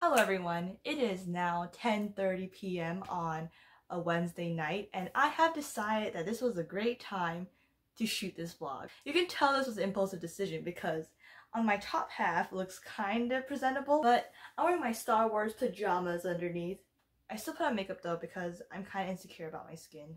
Hello everyone, it is now 10:30 p.m. on a Wednesday night and I have decided that this was a great time to shoot this vlog. You can tell this was an impulsive decision because on my top half looks kind of presentable, but I'm wearing my Star Wars pajamas underneath. I still put on makeup though because I'm kind of insecure about my skin.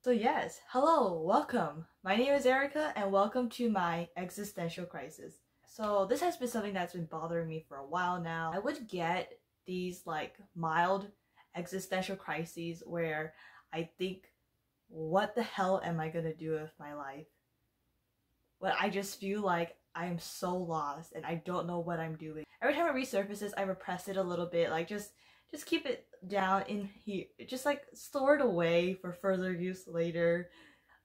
So yes, hello, welcome. My name is Erica and welcome to my existential crisis. So this has been something that's been bothering me for a while now. I would get these like mild existential crises where I think, what the hell am I gonna do with my life? But I just feel like I am so lost and I don't know what I'm doing. Every time it resurfaces, I repress it a little bit, like just keep it down in here, just like store it away for further use later.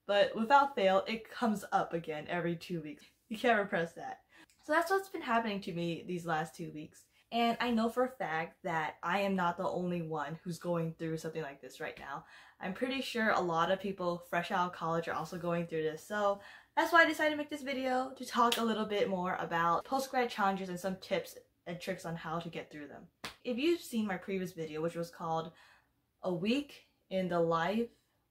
But without fail, it comes up again every 2 weeks. You can't repress that. So that's what's been happening to me these last 2 weeks. And I know for a fact that I am not the only one who's going through something like this right now. I'm pretty sure a lot of people fresh out of college are also going through this. So that's why I decided to make this video, to talk a little bit more about postgrad challenges and some tips and tricks on how to get through them. If you've seen my previous video, which was called A Week in the Life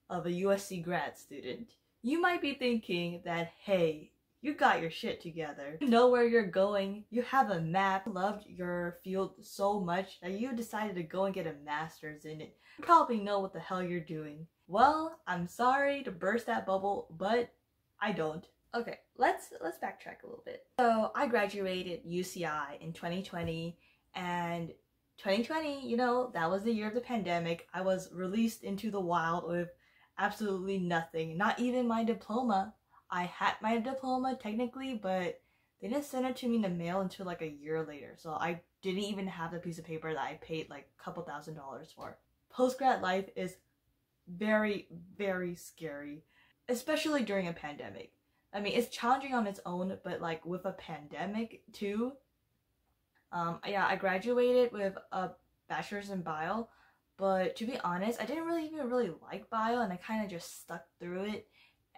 of a USC grad student, you might be thinking that, hey, you got your shit together. You know where you're going. You have a map. You loved your field so much that you decided to go and get a master's in it. You probably know what the hell you're doing. Well, I'm sorry to burst that bubble, but I don't. Okay, let's backtrack a little bit. So I graduated UCI in 2020, and 2020, you know, that was the year of the pandemic. I was released into the wild with absolutely nothing, not even my diploma. I had my diploma technically, but they didn't send it to me in the mail until like a year later. So I didn't even have the piece of paper that I paid like a couple $1,000s for. Postgrad life is very, very scary, especially during a pandemic. I mean, it's challenging on its own, but like with a pandemic too. Yeah, I graduated with a bachelor's in bio, but to be honest, I didn't even really like bio, and I kind of just stuck through it.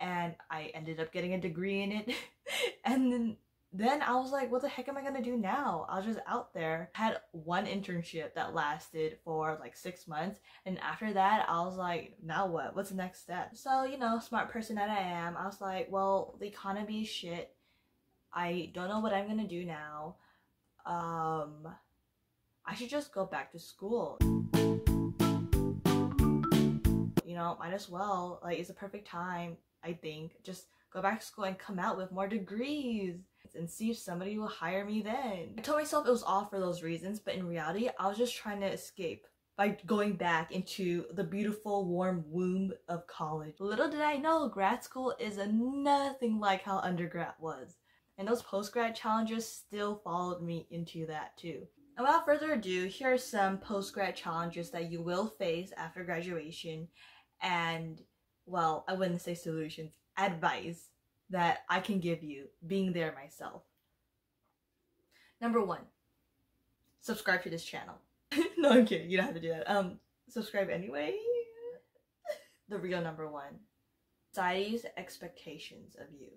And I ended up getting a degree in it. And then I was like, what the heck am I gonna do now? I was just out there. I had one internship that lasted for like 6 months, and after that I was like, now what? What's the next step? So, you know, smart person that I am, I was like, well, the economy is shit. I don't know what I'm gonna do now. I should just go back to school. You know, might as well. Like, it's a perfect time, I think. Just go back to school and come out with more degrees and see if somebody will hire me then. I told myself it was all for those reasons, but in reality, I was just trying to escape by going back into the beautiful, warm womb of college. Little did I know, grad school is nothing like how undergrad was. And those postgrad challenges still followed me into that too. And without further ado, here are some postgrad challenges that you will face after graduation, and, well, I wouldn't say solutions, advice that I can give you, being there myself. Number 1, subscribe to this channel. No, I'm kidding, you don't have to do that. Subscribe anyway. The real number 1, society's expectations of you.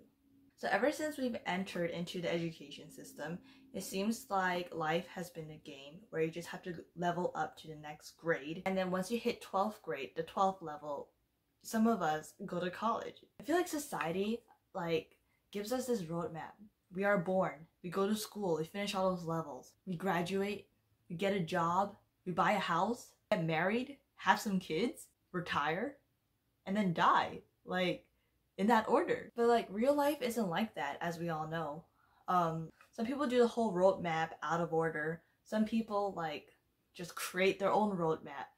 So ever since we've entered into the education system, it seems like life has been a game where you just have to level up to the next grade. And then once you hit 12th grade, the 12th level, some of us go to college. I feel like society like gives us this roadmap. We are born, we go to school, we finish all those levels, we graduate, we get a job, we buy a house, get married, have some kids, retire, and then die. Like, in that order. But like, real life isn't like that, as we all know. Some people do the whole roadmap out of order. Some people like just create their own roadmap.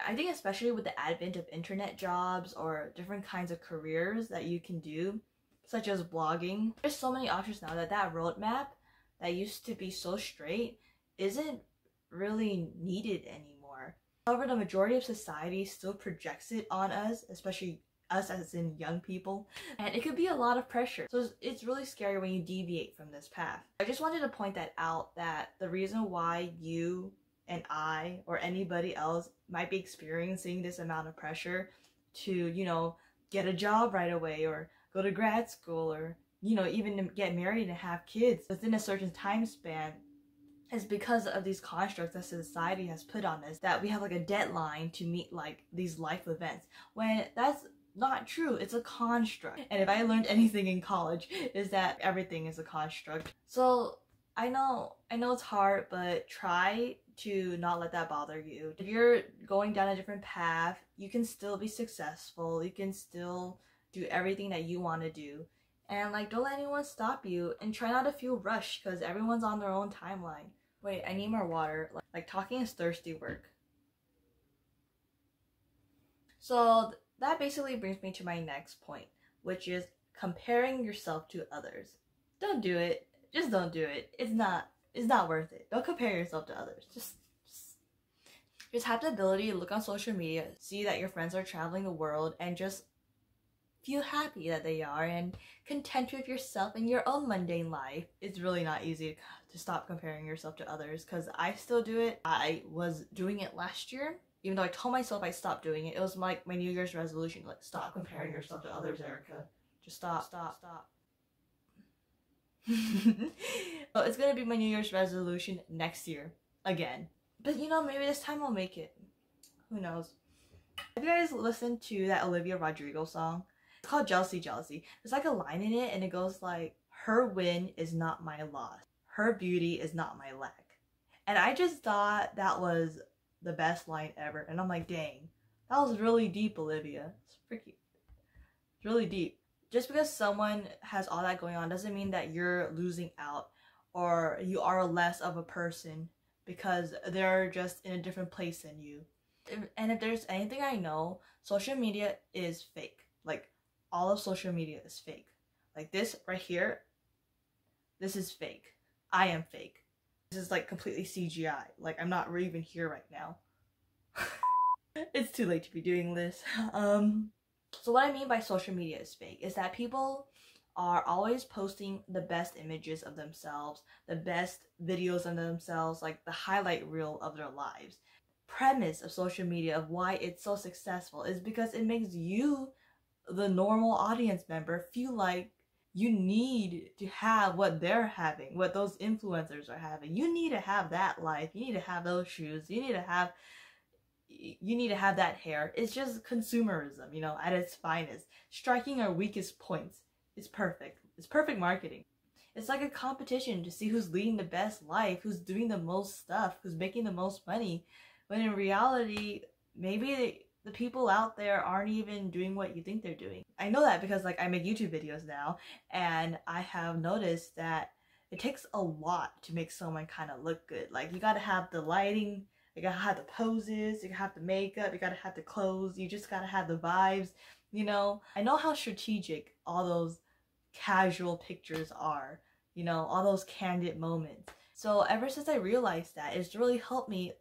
I think especially with the advent of internet jobs or different kinds of careers that you can do, such as blogging, there's so many options now that roadmap that used to be so straight isn't really needed anymore. However, the majority of society still projects it on us, especially us as in young people, and it could be a lot of pressure. So it's really scary when you deviate from this path. I just wanted to point that out, that the reason why you and I or anybody else might be experiencing this amount of pressure to, you know, get a job right away or go to grad school or, you know, even get married and have kids within a certain time span It's because of these constructs that society has put on us that we have like a deadline to meet like these life events, when that's not true. It's a construct. And if I learned anything in college, is that everything is a construct. So I know it's hard, but try to not let that bother you. If you're going down a different path, you can still be successful. You can still do everything that you want to do. And like, don't let anyone stop you, and try not to feel rushed because everyone's on their own timeline. Wait, I need more water. Like talking is thirsty work. So that basically brings me to my next point, which is comparing yourself to others. Don't do it. Just don't do it. It's not worth it. Don't compare yourself to others. Just have the ability to look on social media, see that your friends are traveling the world, and just feel happy that they are and content with yourself and your own mundane life. It's really not easy to stop comparing yourself to others, because I still do it. I was doing it last year. Even though I told myself I stopped doing it, it was like my New Year's resolution, like, stop comparing yourself to others, Erica. Just stop. So it's gonna be my New Year's resolution next year, again. But you know, maybe this time I'll make it. Who knows? Have you guys listened to that Olivia Rodrigo song? It's called Jealousy, Jealousy. There's like a line in it and it goes like, her win is not my loss. Her beauty is not my lack. And I just thought that was the best line ever. And I'm like, dang, that was really deep, Olivia. It's really deep. Just because someone has all that going on doesn't mean that you're losing out or you are less of a person because they're just in a different place than you. And if there's anything I know, social media is fake. Like, all of social media is fake. Like this right here, this is fake. I am fake. This is like completely CGI. Like, I'm not even here right now. It's too late to be doing this. So what I mean by social media is fake is that people are always posting the best images of themselves, the best videos of themselves, like the highlight reel of their lives. Premise of social media, of why it's so successful, is because it makes you, the normal audience member, feel like you need to have what they're having, what those influencers are having. You need to have that life. You need to have those shoes. You need to have that hair. It's just consumerism, you know, at its finest. Striking our weakest points. It's perfect. It's perfect marketing. It's like a competition to see who's leading the best life, who's doing the most stuff, who's making the most money. When in reality, maybe the people out there aren't even doing what you think they're doing. I know that because like I make YouTube videos now, and I have noticed that it takes a lot to make someone kind of look good. Like, you gotta have the lighting, you gotta have the poses, you gotta have the makeup, you gotta have the clothes, you just gotta have the vibes, you know? I know how strategic all those casual pictures are, you know, all those candid moments. So ever since I realized that, it's really helped me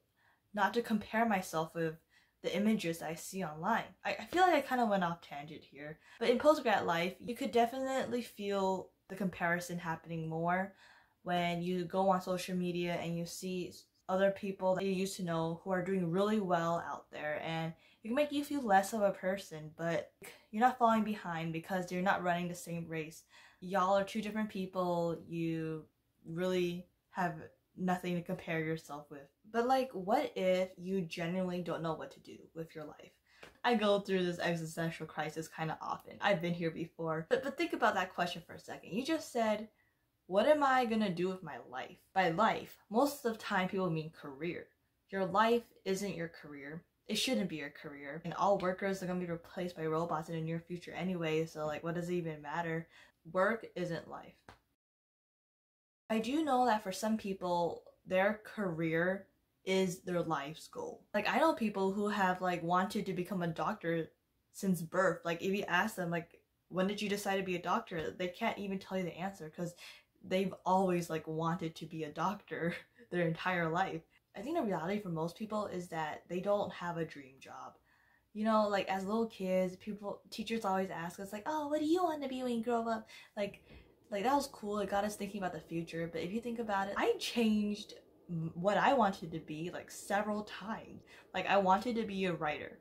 not to compare myself with the images I see online. I feel like I kind of went off tangent here, but in postgrad life, you could definitely feel the comparison happening more when you go on social media and you see other people that you used to know who are doing really well out there, and it can make you feel less of a person, but you're not falling behind because you're not running the same race. Y'all are two different people. You really have nothing to compare yourself with. But like, what if you genuinely don't know what to do with your life? I go through this existential crisis kind of often. I've been here before. But think about that question for a second. You just said, what am I gonna do with my life? By life, most of the time people mean career. Your life isn't your career. It shouldn't be your career. And all workers are gonna be replaced by robots in the near future anyway, so like, what does it even matter? Work isn't life. I do know that for some people, their career is their life's goal. Like, I know people who have like wanted to become a doctor since birth. Like, if you ask them like, when did you decide to be a doctor? They can't even tell you the answer because they've always like wanted to be a doctor their entire life. I think the reality for most people is that they don't have a dream job. You know, like as little kids, teachers always ask us like, oh, what do you want to be when you grow up? Like that was cool. It got us thinking about the future. But if you think about it, I changed what I wanted to be like several times. Like, I wanted to be a writer.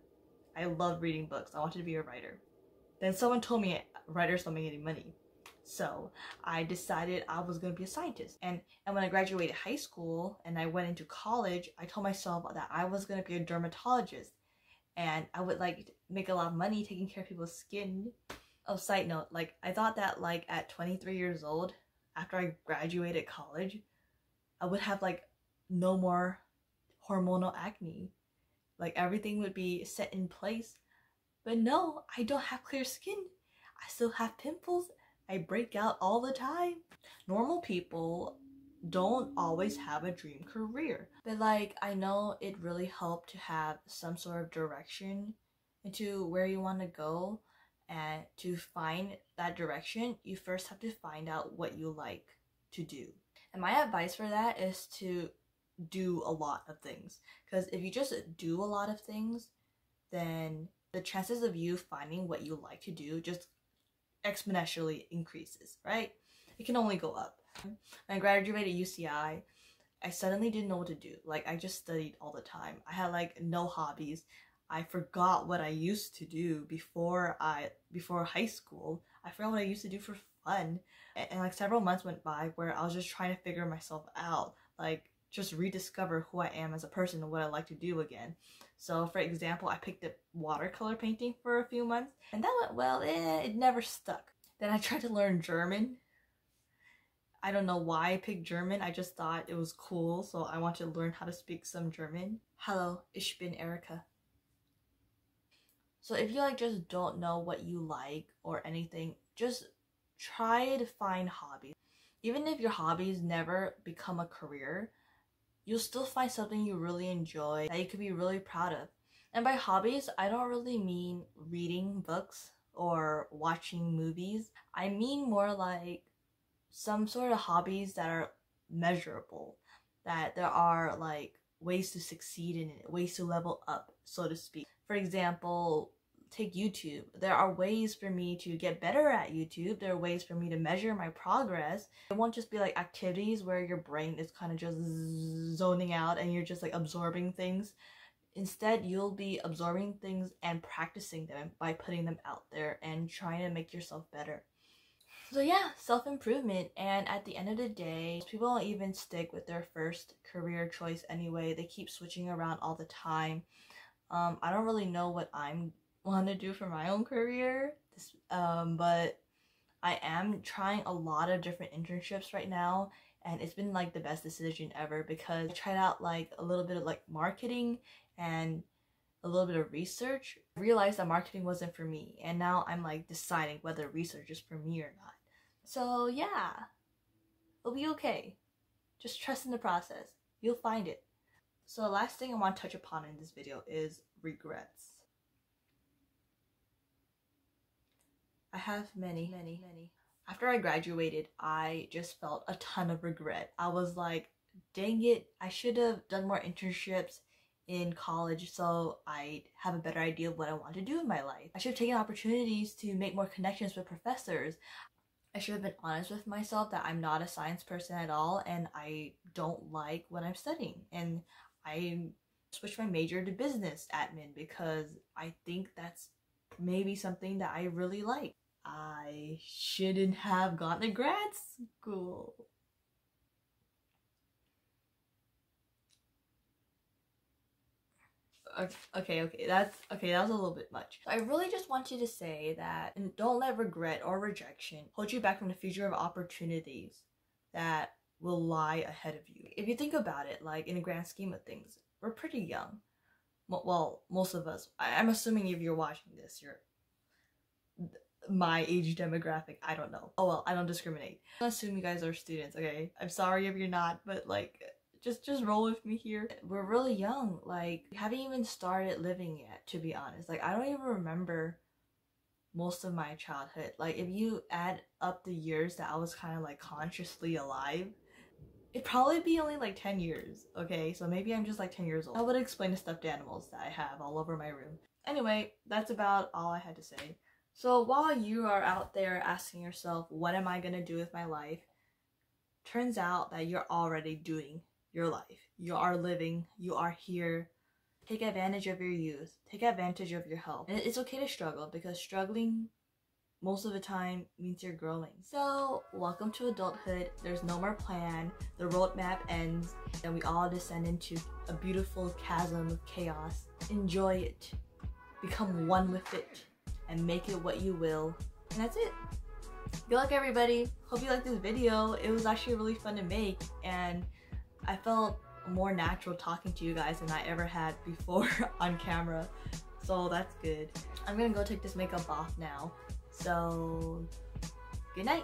I love reading books. I wanted to be a writer. Then someone told me writers don't make any money. So I decided I was going to be a scientist. And when I graduated high school and I went into college, I told myself that I was going to be a dermatologist and I would like make a lot of money taking care of people's skin. Oh, side note, like I thought that like at 23 years old, after I graduated college, I would have like no more hormonal acne. Like everything would be set in place. But no, I don't have clear skin. I still have pimples. I break out all the time. Normal people don't always have a dream career. But like, I know it really helped to have some sort of direction into where you want to go. And to find that direction, you first have to find out what you like to do. And my advice for that is to do a lot of things. Because if you just do a lot of things, then the chances of you finding what you like to do just exponentially increases, right? It can only go up. When I graduated UCI, I suddenly didn't know what to do. Like, I just studied all the time. I had like no hobbies. I forgot what I used to do before high school. I forgot what I used to do for fun. And like several months went by where I was just trying to figure myself out. Like, just rediscover who I am as a person and what I like to do again. So for example, I picked up watercolor painting for a few months and that went well. It never stuck. Then I tried to learn German. I don't know why I picked German. I just thought it was cool, so I wanted to learn how to speak some German. Hallo, ich bin Erika. So if you like just don't know what you like or anything, just try to find hobbies. Even if your hobbies never become a career, you'll still find something you really enjoy that you could be really proud of. And by hobbies, I don't really mean reading books or watching movies. I mean more like some sort of hobbies that are measurable, that there are like ways to succeed in it, ways to level up, so to speak. For example, take YouTube. There are ways for me to get better at YouTube. There are ways for me to measure my progress. It won't just be like activities where your brain is kind of just zoning out and you're just like absorbing things. Instead, you'll be absorbing things and practicing them by putting them out there and trying to make yourself better. So yeah, self-improvement. And at the end of the day, people don't even stick with their first career choice anyway. They keep switching around all the time. I don't really know what I'm want to do for my own career, but I am trying a lot of different internships right now, and it's been like the best decision ever because I tried out like a little bit of like marketing and a little bit of research. I realized that marketing wasn't for me, and now I'm like deciding whether research is for me or not. So yeah, it'll be okay. Just trust in the process. You'll find it. So the last thing I want to touch upon in this video is regrets. I have many. After I graduated, I just felt a ton of regret. I was like, dang it, I should have done more internships in college so I have a better idea of what I want to do in my life. I should have taken opportunities to make more connections with professors. I should have been honest with myself that I'm not a science person at all and I don't like what I'm studying. And I switched my major to business admin because I think that's maybe something that I really like. I shouldn't have gone to grad school. Okay, that was a little bit much. I really just want you to say that and don't let regret or rejection hold you back from the future of opportunities that will lie ahead of you. If you think about it, like in the grand scheme of things, we're pretty young. Well, most of us. I'm assuming if you're watching this, you're my age demographic. I don't know. Oh well, I don't discriminate. I assume you guys are students, okay? I'm sorry if you're not, but like just roll with me here. We're really young. Like, we haven't even started living yet, to be honest. Like, I don't even remember most of my childhood. Like, if you add up the years that I was kind of like consciously alive, it'd probably be only like 10 years, okay? So maybe I'm just like 10 years old. I would explain the stuffed animals that I have all over my room. Anyway, that's about all I had to say. So while you are out there asking yourself, what am I gonna do with my life? Turns out that you're already doing your life. You are living, you are here. Take advantage of your youth. Take advantage of your health. And it's okay to struggle because struggling most of the time means you're growing. So welcome to adulthood. There's no more plan. The roadmap ends and we all descend into a beautiful chasm of chaos. Enjoy it. Become one with it and make it what you will. And that's it. Good luck, everybody. Hope you liked this video. It was actually really fun to make and I felt more natural talking to you guys than I ever had before on camera. So that's good. I'm gonna go take this makeup off now. So, good night.